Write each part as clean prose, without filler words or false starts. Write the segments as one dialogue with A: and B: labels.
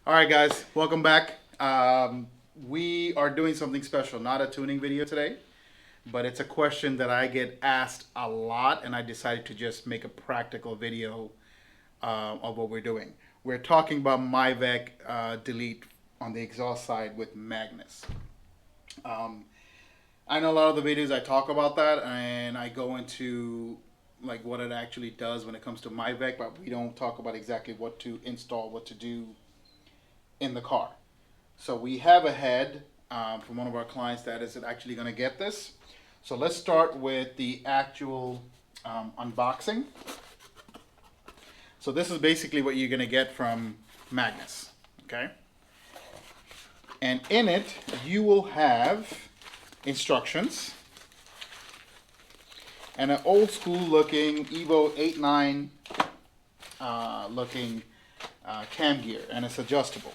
A: All right, guys, welcome back. We are doing something special, not a tuning video today, but it's a question that I get asked a lot, and I decided to just make a practical video of what we're doing. We're talking about Mivec Delete on the exhaust side with Magnus. Um, I know a lot of the videos I talk about that, and I go into like what it actually does when it comes to Mivec, but we don't talk about exactly what to install, what to do in the car. So we have a head from one of our clients that is actually going to get this. So let's start with the actual unboxing. So this is basically what you're going to get from Magnus, okay? And in it, you will have instructions and an old school looking EVO 89 looking cam gear, and it's adjustable,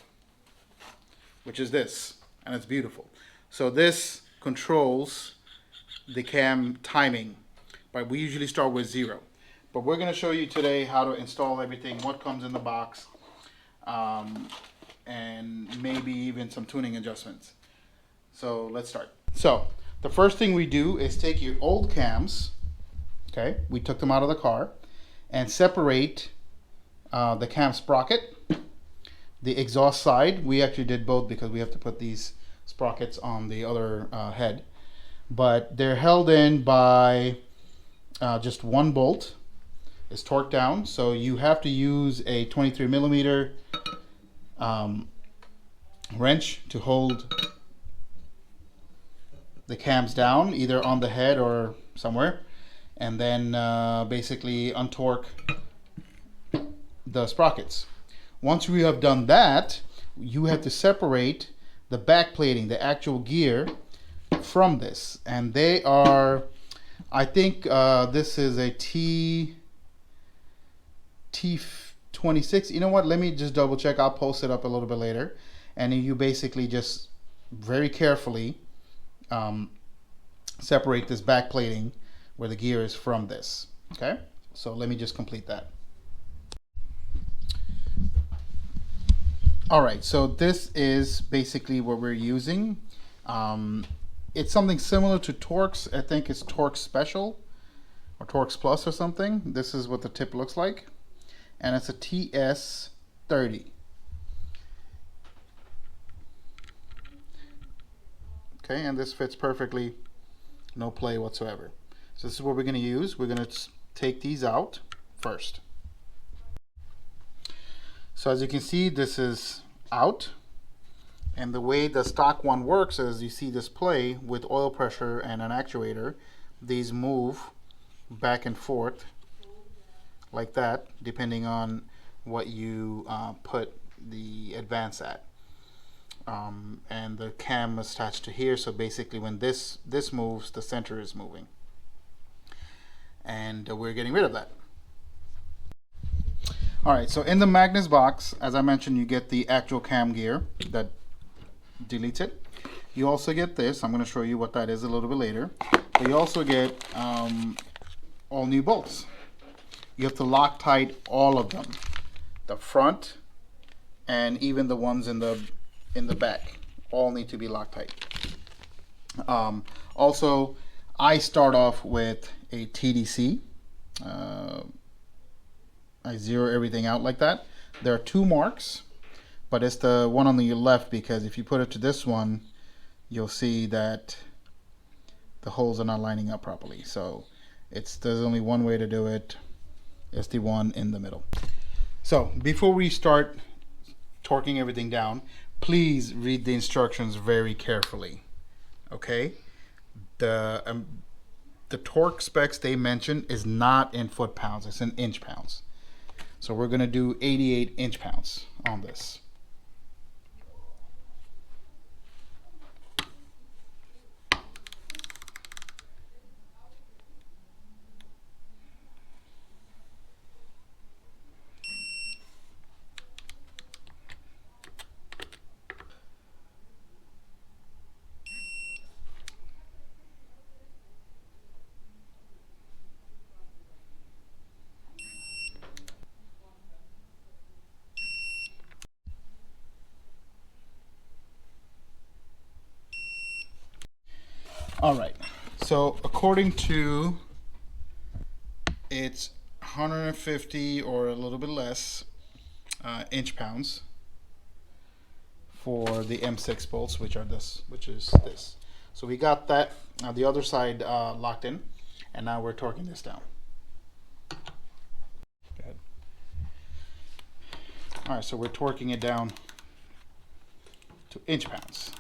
A: which is this, and it's beautiful. So this controls the cam timing, but we usually start with 0. But we're going to show you today how to install everything, what comes in the box, and maybe even some tuning adjustments. So let's start. So the first thing we do is take your old cams, okay, we took them out of the car, and separate the cam sprocket. The exhaust side, we actually did both because we have to put these sprockets on the other head. But they're held in by just one bolt. It's torqued down, so you have to use a 23 millimeter wrench to hold the cams down, either on the head or somewhere, and then basically untorque the sprockets. Once we have done that, you have to separate the back plating, the actual gear, from this. And they are, I think this is a T26. You know what? Let me just double check. I'll post it up a little bit later. And you basically just very carefully separate this back plating where the gear is from this. Okay? So let me just complete that. All right, so this is basically what we're using. It's something similar to Torx. I think it's Torx Special or Torx Plus or something. This is what the tip looks like. And it's a TS30. Okay, and this fits perfectly, no play whatsoever. So this is what we're going to use. We're going to take these out first. So as you can see, this is out, and the way the stock one works is you see this play with oil pressure and an actuator. These move back and forth like that, depending on what you put the advance at. And the cam is attached to here, so basically when this moves, the center is moving. And we're getting rid of that. All right, so in the Magnus box, as I mentioned, you get the actual cam gear that deletes it. You also get this. I'm going to show you what that is a little bit later. But you also get all new bolts. You have to Loctite all of them, the front and even the ones in the back. All need to be Loctite. Also, I start off with a TDC. I zero everything out like that. There are 2 marks, but it's the one on the left, because if you put it to this one, you'll see that the holes are not lining up properly. So there's only one way to do it. It's the one in the middle. So before we start torquing everything down, please read the instructions very carefully. Okay? The torque specs they mention is not in foot-pounds, it's in inch-pounds. So we're going to do 88 inch-pounds on this. All right, so according to, it's 150 or a little bit less inch pounds for the M6 bolts, which is this. So we got that the other side locked in, and now we're torquing this down. Good. All right, so we're torquing it down to inch pounds.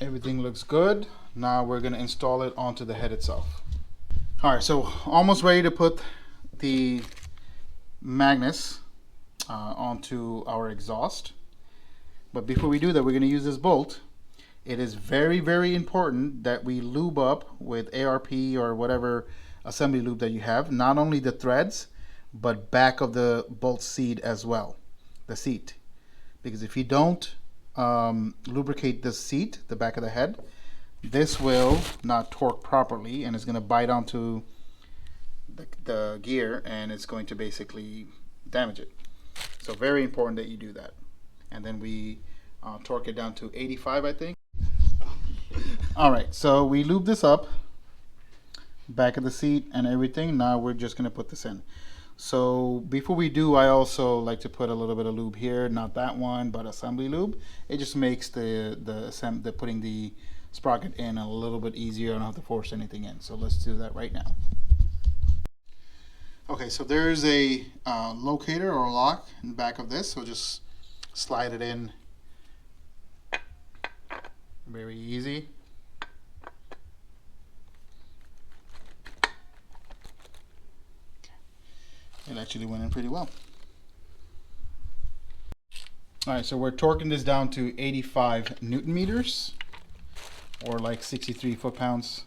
A: Everything looks good. Now we're going to install it onto the head itself. All right, so almost ready to put the magnets onto our exhaust. But before we do that, we're going to use this bolt. It is very, very important that we lube up with ARP or whatever assembly lube that you have, not only the threads, but back of the bolt seat as well, the seat. Because if you don't lubricate the seat, the back of the head, this will not torque properly and it's going to bite onto the gear and it's going to basically damage it. So very important that you do that. And then we torque it down to 85, I think. All right, so we lube this up, back of the seat and everything. Now we're just going to put this in. So before we do, I also like to put a little bit of lube here, not that one, but assembly lube. It just makes the putting the sprocket in a little bit easier. I don't have to force anything in. So let's do that right now. Okay, so there's a locator or lock in the back of this. So just slide it in. Very easy. It actually went in pretty well. All right, so we're torquing this down to 85 Newton meters, or like 63 foot-pounds.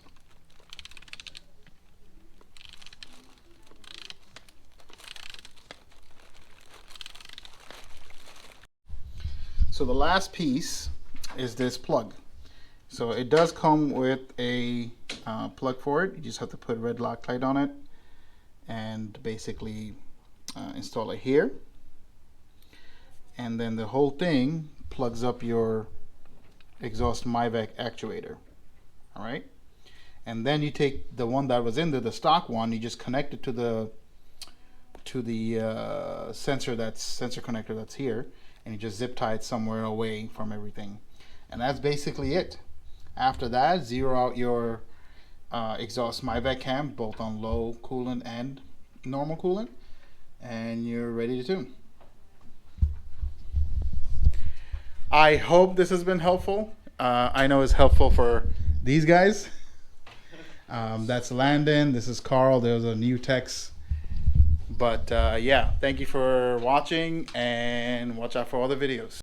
A: So the last piece is this plug. So it does come with a plug for it. You just have to put red Loctite on it and basically install it here, and then the whole thing plugs up your exhaust Mivec actuator. All right, and then you take the one that was in there, the stock one, you just connect it to the sensor connector that's here, and you just zip tie it somewhere away from everything, and that's basically it. After that, zero out your exhaust Mivec cam, both on low coolant and normal coolant, and you're ready to tune. I hope this has been helpful. I know it's helpful for these guys. That's Landon. This is Carl. There's a new text. But yeah, thank you for watching, and watch out for other videos.